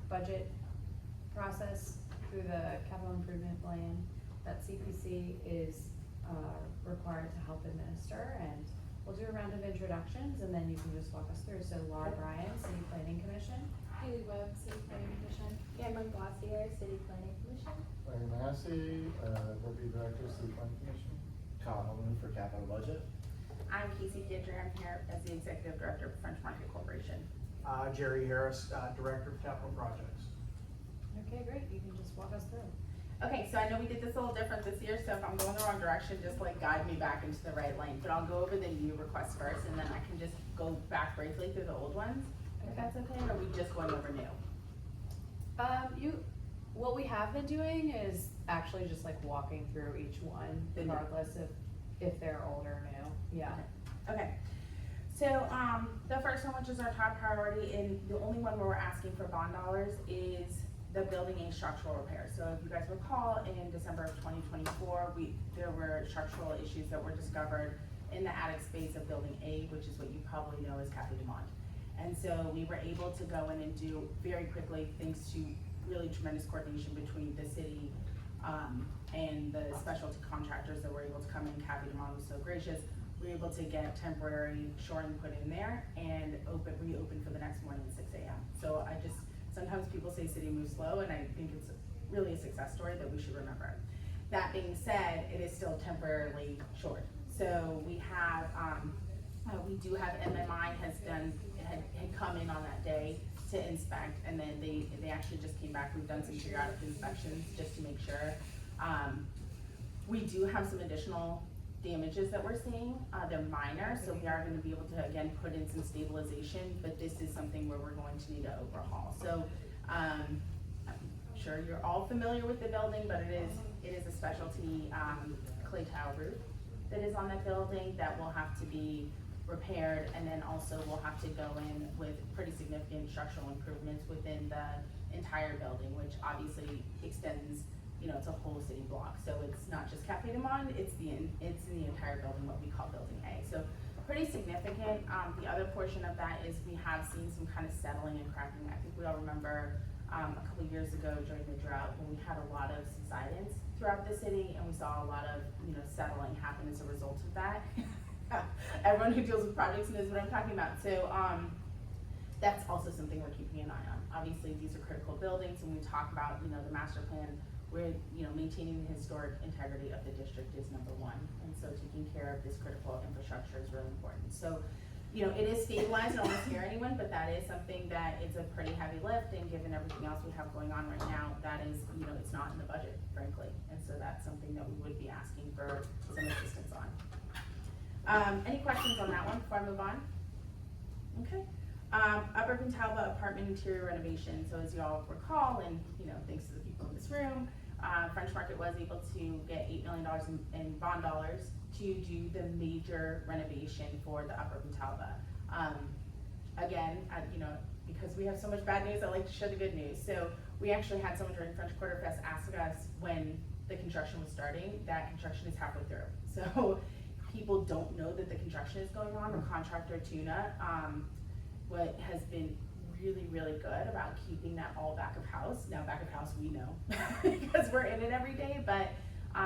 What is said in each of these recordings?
budget process through the capital improvement plan that CPC is required to help administer, and we'll do a round of introductions and then you can just walk us through. So Laura Bryan, City Planning Commission. Haley Webb, City Planning Commission. Cameron Glossier, City Planning Commission. Larry Massey, Deputy Director, City Planning Commission. Kyle Holman for capital budget. I'm Casey Gidger, I'm here as the Executive Director for French Market Corporation. Jerry Harris, Director of Capital Projects. Okay, great, you can just walk us through. Okay, so I know we did this a little different this year, so if I'm going the wrong direction, just like guide me back into the right lane. But I'll go over the new requests first, and then I can just go back briefly through the old ones, if that's okay, or are we just going over new? What we have been doing is actually just like walking through each one, regardless of if they're old or new, yeah. Okay, so, the first one, which is our top priority, and the only one where we're asking for bond dollars, is the building A structural repair. So if you guys recall, in December of 2024, there were structural issues that were discovered in the attic space of building A, which is what you probably know as Cafe Du Monde. And so we were able to go in and do very quickly, thanks to really tremendous coordination between the city and the specialty contractors that were able to come in. Cafe Du Monde was so gracious. We were able to get temporary shoring put in there and reopen for the next morning at 6 a.m. So sometimes people say city moves slow, and I think it's really a success story that we should remember. That being said, it is still temporarily short. So we have, we do have MMI had come in on that day to inspect, and then they actually just came back. We've done some periodic inspections just to make sure. We do have some additional damages that we're seeing. They're minor, so we are gonna be able to, again, put in some stabilization, but this is something where we're going to need to overhaul. So, I'm sure you're all familiar with the building, but it is a specialty, clay tile roof that is on that building that will have to be repaired, and then also we'll have to go in with pretty significant structural improvements within the entire building, which obviously extends, it's a whole city block. So it's not just Cafe Du Monde, it's in the entire building, what we call building A. So pretty significant. The other portion of that is we have seen some kind of settling and cracking. I think we all remember a couple of years ago during the drought when we had a lot of subsidence throughout the city, and we saw a lot of settling happen as a result of that. Everyone who deals with projects knows what I'm talking about. So that's also something we're keeping an eye on. Obviously, these are critical buildings, and we talk about the master plan. We're maintaining the historic integrity of the district is number one, and so taking care of this critical infrastructure is really important. So, it is stabilized. I don't want to scare anyone, but that is something that is a pretty heavy lift, and given everything else we have going on right now, that is, it's not in the budget, frankly, and so that's something that we would be asking for some assistance on. Any questions on that one before I move on? Okay. Upper Pentalba apartment interior renovation. So as you all recall, and thanks to the people in this room, French Market was able to get $8 million in bond dollars to do the major renovation for the Upper Pentalba. Again, because we have so much bad news, I like to share the good news. So we actually had someone during French Quarter Fest ask us when the construction was starting. That construction is halfway through. So people don't know that the construction is going on. The contractor Tuna, what has been really, really good about keeping that all back of house. Now back of house we know because we're in it every day, but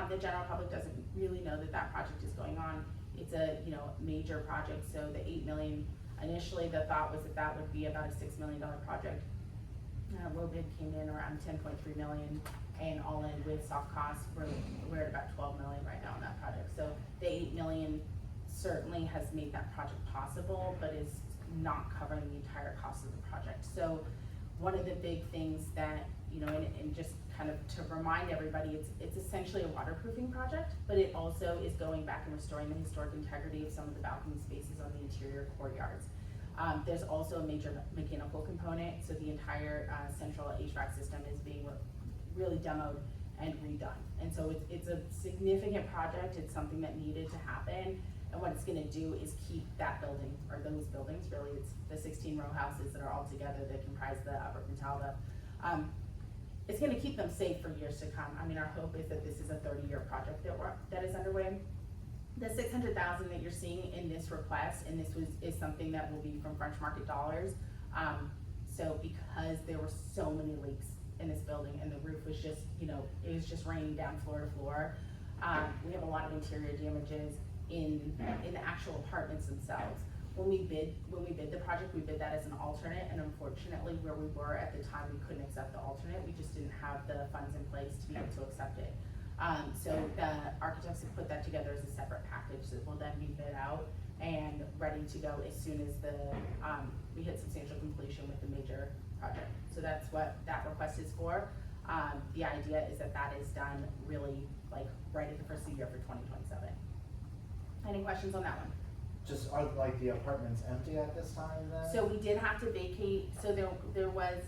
the general public doesn't really know that project is going on. It's a major project. So the $8 million, initially the thought was that would be about a $6 million project. Low bid came in around 10.3 million, and all in with soft costs, we're at about 12 million right now on that project. So the 8 million certainly has made that project possible, but is not covering the entire cost of the project. So one of the big things that, and just kind of to remind everybody, it's essentially a waterproofing project, but it also is going back and restoring the historic integrity of some of the balcony spaces on the interior courtyards. There's also a major mechanical component, so the entire central HVAC system is being really demoed and redone. And so it's a significant project. It's something that needed to happen. And what it's gonna do is keep that building, or those buildings, really, it's the 16 row houses that are all together that comprise the Upper Pentalba. It's gonna keep them safe for years to come. I mean, our hope is that this is a 30-year project that is underway. The $600,000 that you're seeing in this request, and this is something that will be from French Market dollars. So because there were so many leaks in this building and the roof was just, it was just raining down floor to floor, we have a lot of interior damages in the actual apartments themselves. When we bid the project, we bid that as an alternate, and unfortunately, where we were at the time, we couldn't accept the alternate. We just didn't have the funds in place to be able to accept it. So the architects have put that together as a separate package that will then be bid out and ready to go as soon as we hit substantial completion with the major project. So that's what that request is for. The idea is that is done really like right at the first of the year for 2027. Any questions on that one? Just are like the apartments empty at this time then? So we did have to vacate, so there was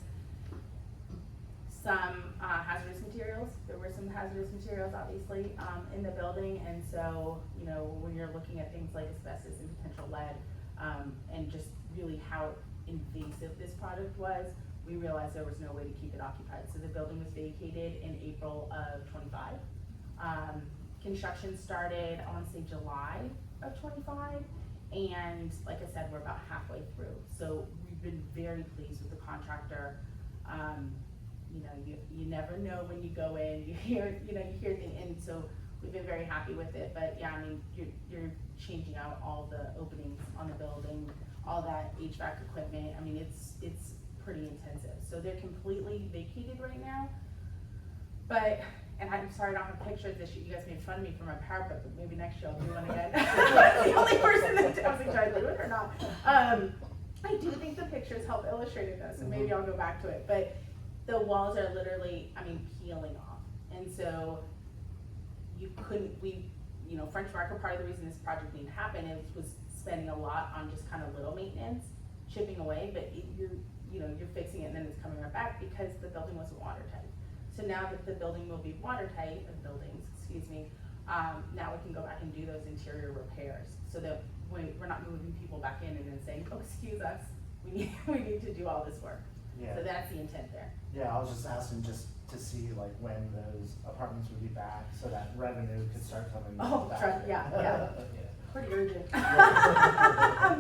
some hazardous materials. There were some hazardous materials, obviously, in the building, and so, when you're looking at things like asbestos and potential lead, and just really how invasive this project was, we realized there was no way to keep it occupied. So the building was vacated in April of '25. Construction started, I wanna say July of '25. And like I said, we're about halfway through. So we've been very pleased with the contractor. You never know when you go in, you hear things, and so we've been very happy with it. But yeah, I mean, you're changing out all the openings on the building, all that HVAC equipment. I mean, it's pretty intensive. So they're completely vacated right now. But, and I'm sorry I don't have pictures this year. You guys made fun of me for my PowerPoint, but maybe next year I'll do one again. I'm the only person that I was like, should I do it or not? I do think the pictures help illustrate this, and maybe I'll go back to it. But the walls are literally, peeling off. And so French Market, part of the reason this project didn't happen, it was spending a lot on just kind of little maintenance, chipping away, but you're fixing it and then it's coming right back because the building wasn't watertight. So now that the building will be watertight, now we can go back and do those interior repairs so that we're not moving people back in and then saying, oh, excuse us, we need to do all this work. Yeah. So that's the intent there. Yeah, I was just asking just to see like when those apartments would be back so that revenue could start coming Oh, back. trust- yeah. Yeah. Pretty urgent.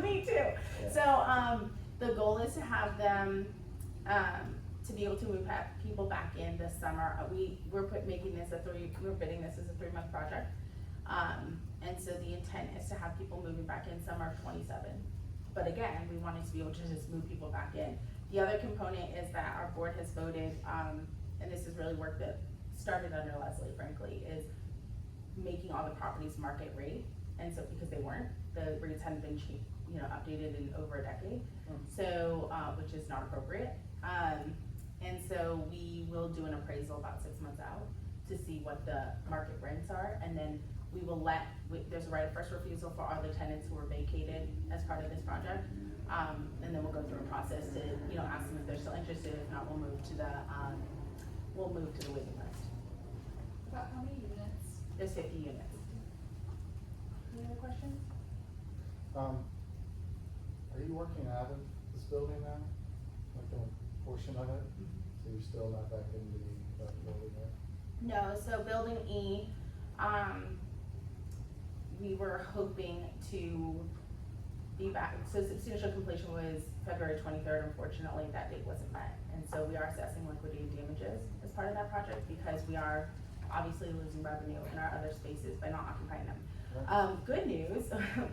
Me too. Yeah. So, the goal is to have them, to be able to move people back in this summer. We're bidding this as a 3-month project. And so the intent is to have people moving back in summer of '27. But again, we wanted to be able to just move people back in. The other component is that our board has voted, and this is really work that started under Leslie, frankly, is making all the properties market rate. And so, because they weren't, the rates hadn't been updated in over a decade. So, which is not appropriate. And so we will do an appraisal about 6 months out to see what the market rents are, and then we will there's a right of first refusal for all the tenants who were vacated as part of this project. And then we'll go through a process to, ask them if they're still interested. If not, we'll move to the waiting list. About how many units? There's 50 units. Any other questions? Are you working out of this building now? Like a portion of it? So you're still not back in the building yet? No, so building E, we were hoping to be back, so substantial completion was February 23rd, unfortunately, that date wasn't met. And so we are assessing liquidated damages as part of that project because we are obviously losing revenue in our other spaces by not occupying them. Good news,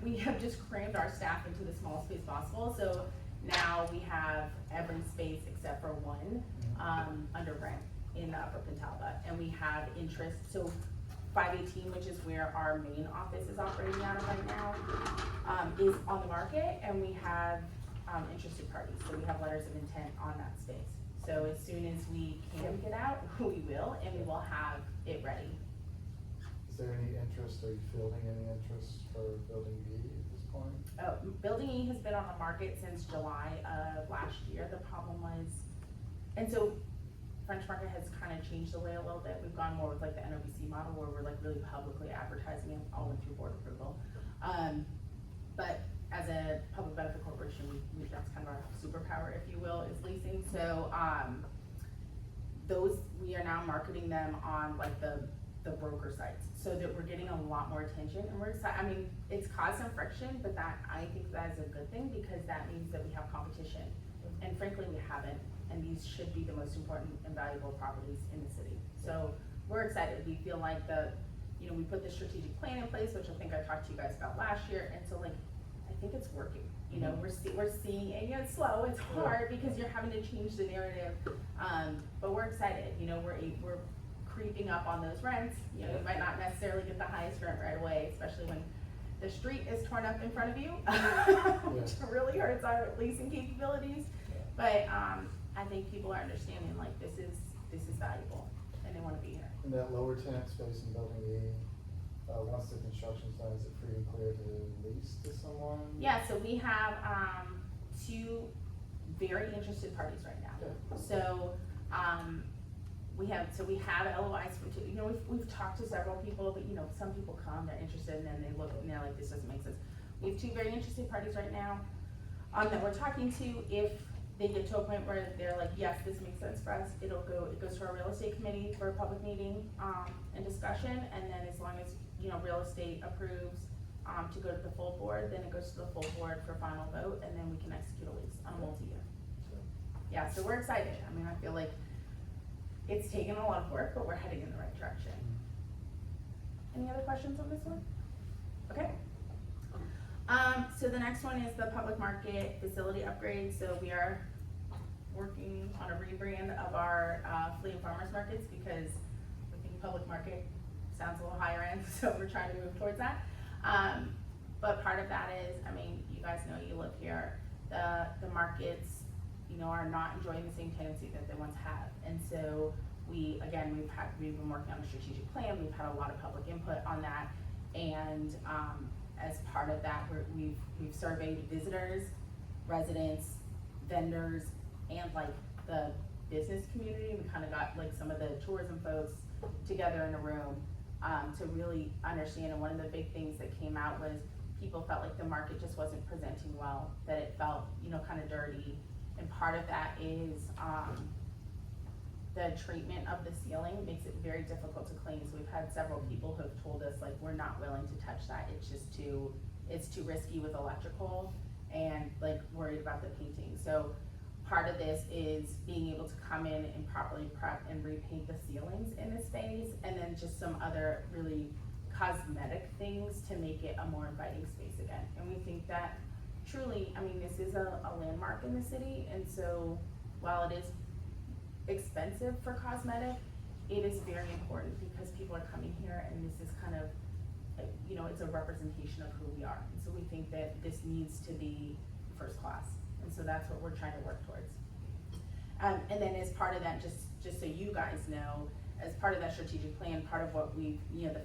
we have just crammed our staff into the smallest space possible, so now we have every space except for one, under rent in the Upper Pentalba, and we have interest, so 518, which is where our main office is operating out of right now, is on the market, and we have interested parties, so we have letters of intent on that space. So as soon as we can get out, we will, and we will have it ready. Is there any interest, are you fielding any interest for building B at this point? Building E has been on the market since July of last year. The problem was, and so French Market has kind of changed the way a little bit. We've gone more with like the NOBC model where we're like really publicly advertising it, all went through board approval. But as a public benefit corporation, that's kind of our superpower, if you will, is leasing. So we are now marketing them on like the broker sites, so that we're getting a lot more attention, and we're excited. It's caused some friction, but I think that is a good thing because that means that we have competition. and frankly, we haven't, and these should be the most important and valuable properties in the city. So we're excited, we feel like we put the strategic plan in place, which I think I talked to you guys about last year, and so like, I think it's working. We're seeing, and it's slow, it's hard, because you're having to change the narrative, but we're excited, we're creeping up on those rents. You might not necessarily get the highest rent right away, especially when the street is torn up in front of you, which really hurts our leasing capabilities. But I think people are understanding like this is valuable, and they want to be here. In that lower tenant space in building E, once the construction's done, is it free and clear to lease to someone? Yeah, so we have two very interested parties right now. Yeah. So we have LOIs from two. We've talked to several people, but some people come, they're interested, and then they look and they're like, this doesn't make sense. We have two very interested parties right now that we're talking to. If they get to a point where they're like, yes, this makes sense for us, it goes to our real estate committee for a public meeting and discussion, and then as long as real estate approves to go to the full board, then it goes to the full board for final vote, and then we can execute a lease on a multi-year. Yeah, so we're excited. I feel like it's taken a lot of work, but we're heading in the right direction. Any other questions on this one? Okay. So the next one is the public market facility upgrade. So we are working on a rebrand of our flea and farmers markets, because we think public market sounds a little higher end, so we're trying to move towards that. But part of that is, you guys know, you live here, the markets, are not enjoying the same tendency that they once have. And so we've been working on a strategic plan, we've had a lot of public input on that, and as part of that, we've surveyed visitors, residents, vendors, and like the business community. We kind of got like some of the tourism folks together in a room to really understand, and one of the big things that came out was people felt like the market just wasn't presenting well, that it felt, kind of dirty, and part of that is the treatment of the ceiling makes it very difficult to clean. So we've had several people who have told us like, we're not willing to touch that, it's too risky with electrical, and like worried about the painting. So part of this is being able to come in and properly prep and repaint the ceilings in this space, and then just some other really cosmetic things to make it a more inviting space again. And we think that truly, this is a landmark in the city, and so while it is expensive for cosmetic, it is very important because people are coming here, and this is kind of, it's a representation of who we are. And so we think that this needs to be first class. And so that's what we're trying to work towards. And then as part of that, just so you guys know, as part of that strategic plan, part of what the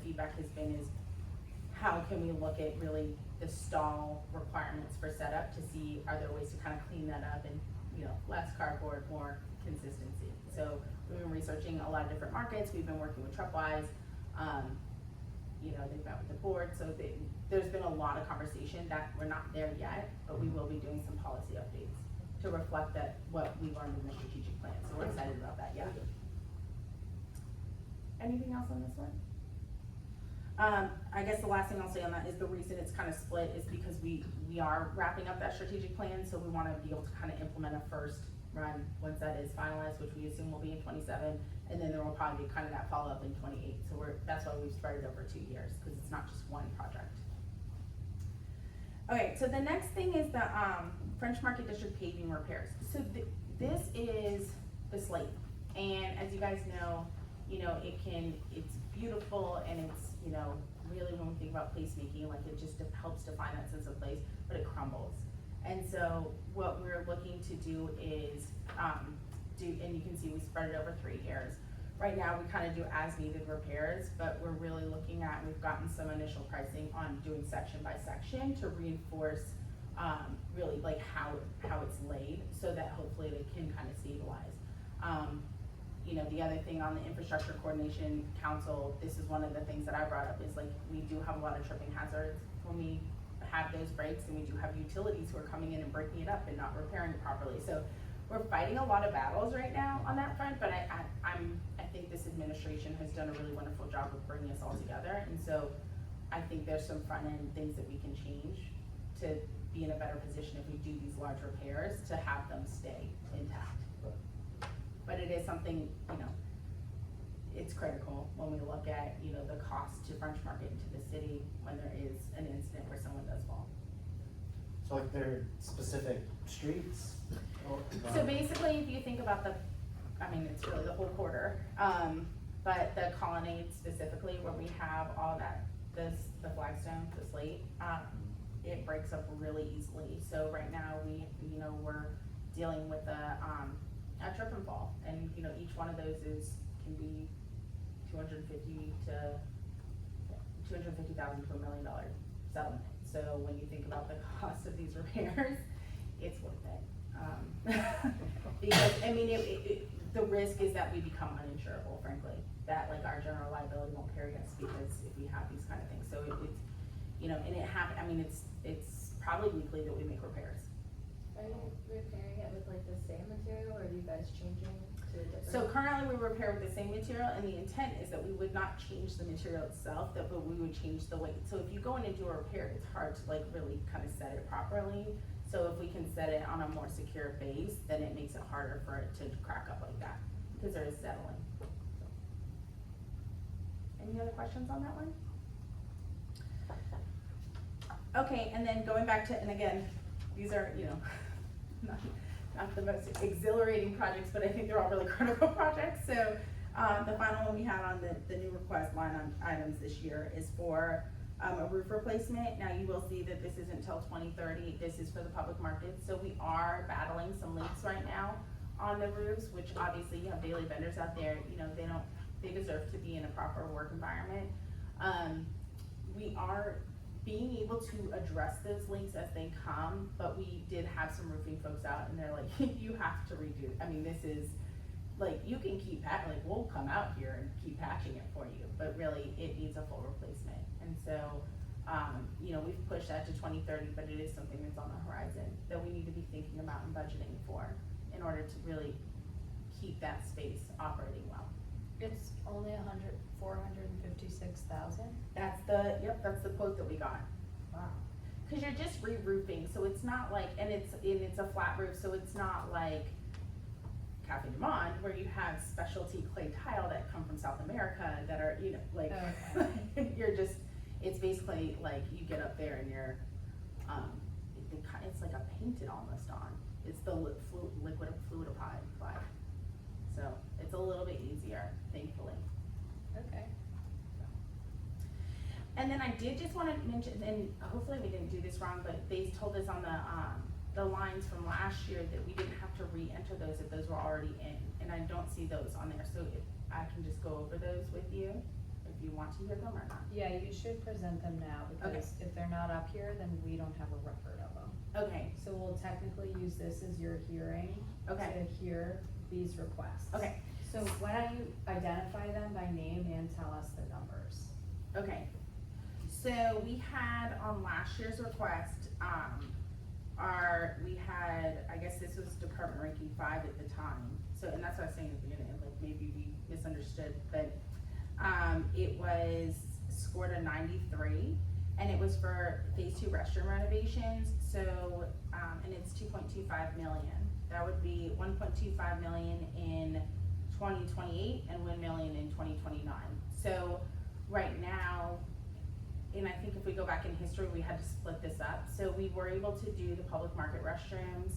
feedback has been is how can we look at really the stall requirements for setup to see, are there ways to kind of clean that up and, less cardboard, more consistency. So we've been researching a lot of different markets. We've been working with Trupwise. They've met with the board. So there's been a lot of conversation that we're not there yet, but we will be doing some policy updates to reflect that what we learned in the strategic plan. So we're excited about that, yeah. Anything else on this one? I guess the last thing I'll say on that is the reason it's kind of split is because we are wrapping up that strategic plan, so we want to be able to kind of implement a first run once that is finalized, which we assume will be in 27, and then there will probably be kind of that follow-up in 28. So that's why we've spread it over 2 years, because it's not just one project. Okay, so the next thing is the French Market District paving repairs. So this is the slate, and as you guys know, it's beautiful, and it's, really when we think about placemaking, like it just helps define that sense of place, but it crumbles. And so what we're looking to do is and you can see we spread it over 3 years. Right now, we kind of do as needed repairs, but we're really looking at, we've gotten some initial pricing on doing section by section to reinforce really like how it's laid, so that hopefully they can kind of stabilize. The other thing on the Infrastructure Coordination Council, this is one of the things that I brought up, is like we do have a lot of tripping hazards when we have those breaks, and we do have utilities who are coming in and breaking it up and not repairing it properly. So we're fighting a lot of battles right now on that front, but I think this administration has done a really wonderful job of bringing us all together, and so I think there's some front end things that we can change to be in a better position if we do these large repairs to have them stay intact. Right. But it is something, you know, it's critical when we look at, you know, the cost to French Market into the city when there is an incident where someone does fall. So like there are specific streets? or- So basically, if you think about I mean, it's really the whole quarter, but the colonnade specifically, where we have all that, the flagstone, the slate, it breaks up really easily. So right now, you know, we're dealing with a trip and fall, and, you know, each one of those can be $250,000 to $1 million settlement. So when you think about the cost of these repairs, it's worth it. Because, I mean, the risk is that we become uninsurable, frankly, that like our general liability won't carry us because if we have these kind of things. So it's, you know, and it happen, I mean, it's probably weekly that we make repairs. Are you repairing it with like the same material, or are you guys changing to a different? So currently we repair with the same material, and the intent is that we would not change the material itself, but we would change the weight. So if you go in and do a repair, it's hard to like really kind of set it properly. So if we can set it on a more secure base, then it makes it harder for it to crack up like that, because there is settling. Any other questions on that one? Okay, and then going back to, and again, these are, you know, not the most exhilarating projects, but I think they're all really critical projects. So the final one we had on the new request line on items this year is for a roof replacement. Now you will see that this isn't until 2030. This is for the public market. So we are battling some leaks right now on the roofs, which obviously you have daily vendors out there, you know, they deserve to be in a proper work environment. We are being able to address those leaks as they come, but we did have some roofing folks out and they're like, you have to redo, I mean, this is, like, you can keep patching, like, we'll come out here and keep patching it for you, but really, it needs a full replacement. And so, you know, we've pushed that to 2030, but it is something that's on the horizon that we need to be thinking about and budgeting for in order to really keep that space operating well. It's only 456,000? That's the quote that we got. Wow. Cause you're just re-roofing, so it's not like, and it's a flat roof, so it's not like Cafe Du Monde, where you have specialty clay tile that come from South America that are, you know, like, you're just, it's basically like you get up there and you're, it's like a painted almost on. It's the liquid fluidified. So it's a little bit easier, thankfully. Okay. And then I did just wanna mention, and hopefully we didn't do this wrong, but they told us on the lines from last year that we didn't have to re-enter those if those were already in, and I don't see those on there, so if I can just go over those with you, if you want to hear them or not. Yeah, you should present them now, because if they're not up here, then we don't have a record of them. Okay, So we'll technically use this as your hearing Okay. to hear these requests. okay, So why don't you identify them by name and tell us the numbers? okay. So we had on last year's request, we had, I guess this was department ranking 5 at the time, so, and that's what I was saying at the beginning, like, maybe we misunderstood, but, it was scored a 93, and it was for phase 2 restroom renovations, so, and it's 2.25 million. That would be 1.25 million in 2028 and 1 million in 2029. So, right now, and I think if we go back in history, we had to split this up. So we were able to do the public market restrooms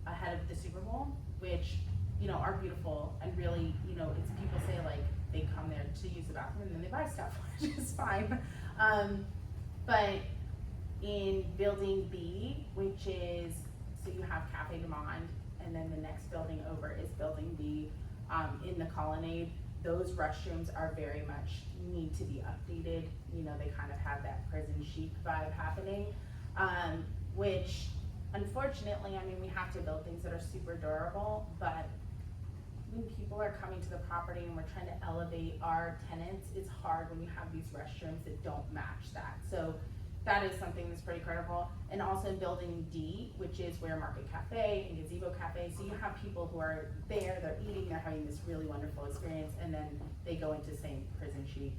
ahead of the Super Bowl, which, you know, are beautiful and really, you know, it's people say like they come there to use the bathroom and then they buy stuff, which is fine. But in building B, which is, so you have Cafe Du Monde, and then the next building over is building B, in the colonnade. Those restrooms are very much need to be updated. You know, they kind of have that prison chic vibe happening, which unfortunately, I mean, we have to build things that are super durable, but when people are coming to the property and we're trying to elevate our tenants, it's hard when you have these restrooms that don't match that. So that is something that's pretty critical. And also in building D, which is where Market Cafe and Gazebo Cafe, so you have people who are there, they're eating, they're having this really wonderful experience, and then they go into same prison chic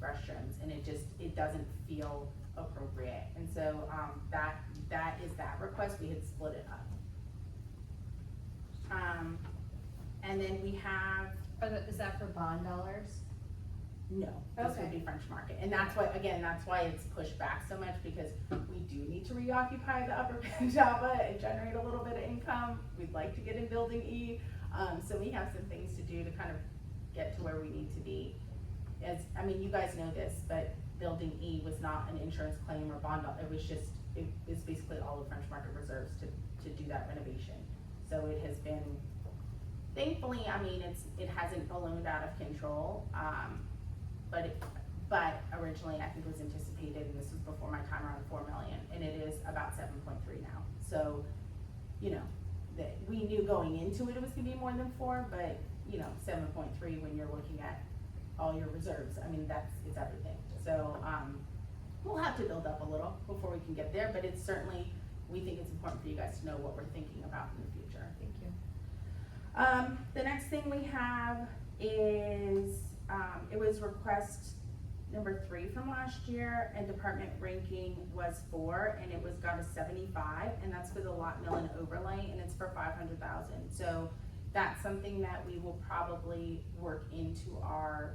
restrooms, and it doesn't feel appropriate. And so, that is that request, we had split it up. And then we have, Is that for bond dollars? no, this would Okay. be French Market, and that's what, again, that's why it's pushed back so much, because we do need to reoccupy the upper Java and generate a little bit of income. We'd like to get in building E, so we have some things to do to kind of get to where we need to be. I mean, you guys know this, but building E was not an insurance claim or bond, it was just, it was basically all of French Market reserves to do that renovation. So it has been, thankfully, I mean, it hasn't ballooned out of control, but originally I think it was anticipated, and this was before my time, around 4 million, and it is about 7.3 now. So, you know, we knew going into it was gonna be more than 4, but, you know, 7.3 when you're looking at all your reserves, I mean, it's everything. So, we'll have to build up a little before we can get there, but it's certainly, we think it's important for you guys to know what we're thinking about in the future. Thank you. The next thing we have is, it was request number 3 from last year, and department ranking was 4, and it was got a 75, and that's for the lot mill and overlay, and it's for 500,000. So that's something that we will probably work into our,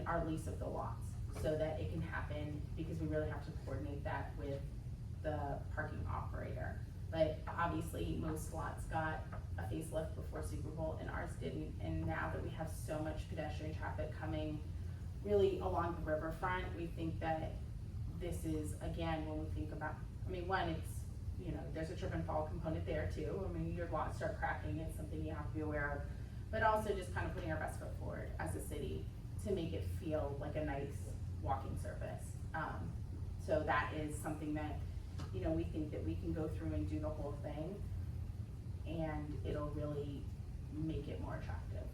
our lease of the lots, so that it can happen, because we really have to coordinate that with the parking operator. But obviously, most lots got a facelift before Super Bowl, and ours didn't, and now that we have so much pedestrian traffic coming really along the riverfront, we think that this is, again, when we think about, I mean, one, it's, you know, there's a trip and fall component there too. I mean, your lots start cracking, it's something you have to be aware of, but also just kind of putting our best foot forward as a city to make it feel like a nice walking surface. So that is something that, you know, we think that we can go through and do the whole thing, and it'll really make it more attractive.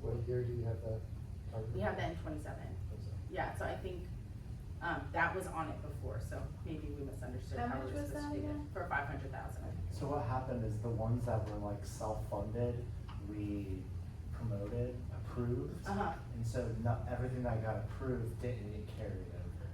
What year do you have that target? We have that in 27. Yeah, so I think, that was on it before, so maybe we misunderstood How how much we were was supposed that to do it. again? For 500,000. So what happened is the ones that were like self-funded, we promoted, approved. Uh-huh, And so not, everything that got approved didn't get carried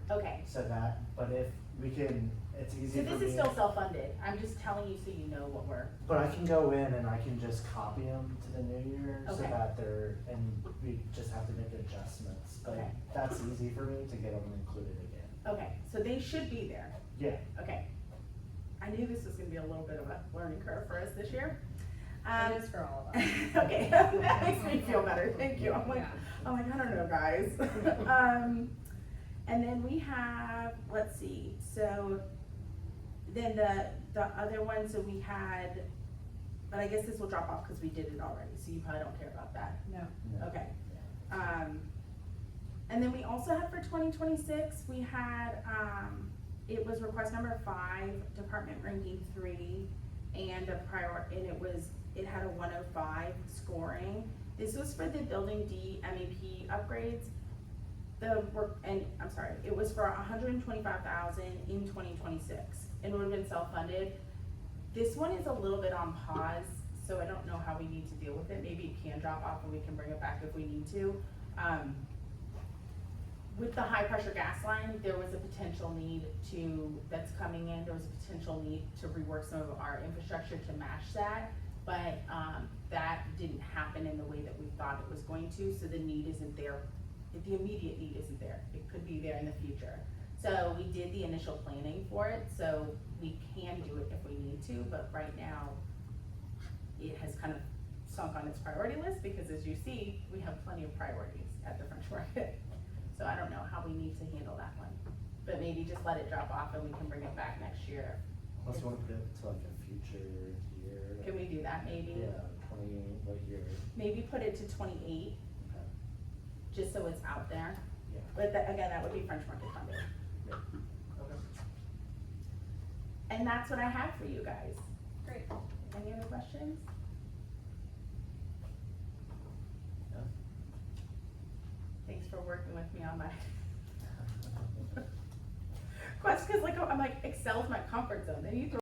over. okay. So that, but if we can, it's easy So for me. this is still self-funded, I'm just telling you so you know what we're, But I can go in and I can just copy them to the new year so Okay. that they're, and we just have to make adjustments. But Okay. that's easy for me to get them included again. okay, so they should be there, Yeah. okay. I knew this was gonna be a little bit of a learning curve for us this year. It is for all of us. Okay, that makes me feel better, thank you, I'm like, Yeah. I don't know, guys. And then we have, let's see, so then the other one, so we had, but I guess this will drop off because we did it already, so you probably don't care about that. No. Yeah. Okay. And then we also had for 2026, we had, it was request number 5, department ranking 3, and it had a 105 scoring. This was for the building D MEP upgrades. It was for 125,000 in 2026, and would have been self-funded. This one is a little bit on pause, so I don't know how we need to deal with it. Maybe it can drop off and we can bring it back if we need to. With the high pressure gas line, there was a potential need that's coming in, there was a potential need to rework some of our infrastructure to match that, but, that didn't happen in the way that we thought it was going to, so the need isn't there. The immediate need isn't there, it could be there in the future. So we did the initial planning for it, so we can do it if we need to, but right now, it has kind of sunk on its priority list, because as you see, we have plenty of priorities at the French Market. So I don't know how we need to handle that one, but maybe just let it drop off and we can bring it back next year. Unless you want to put it to like a future year. Can we do that maybe? Yeah, 20, what year? Maybe put it to 28, Okay. just so it's out there. Yeah. But again, that would be French Market funded. Yeah. Okay. And that's what I have for you guys. Great. Any other questions? Yeah. Thanks for working with me on my quest, cause like, I'm like, Excel's my comfort zone, then you throw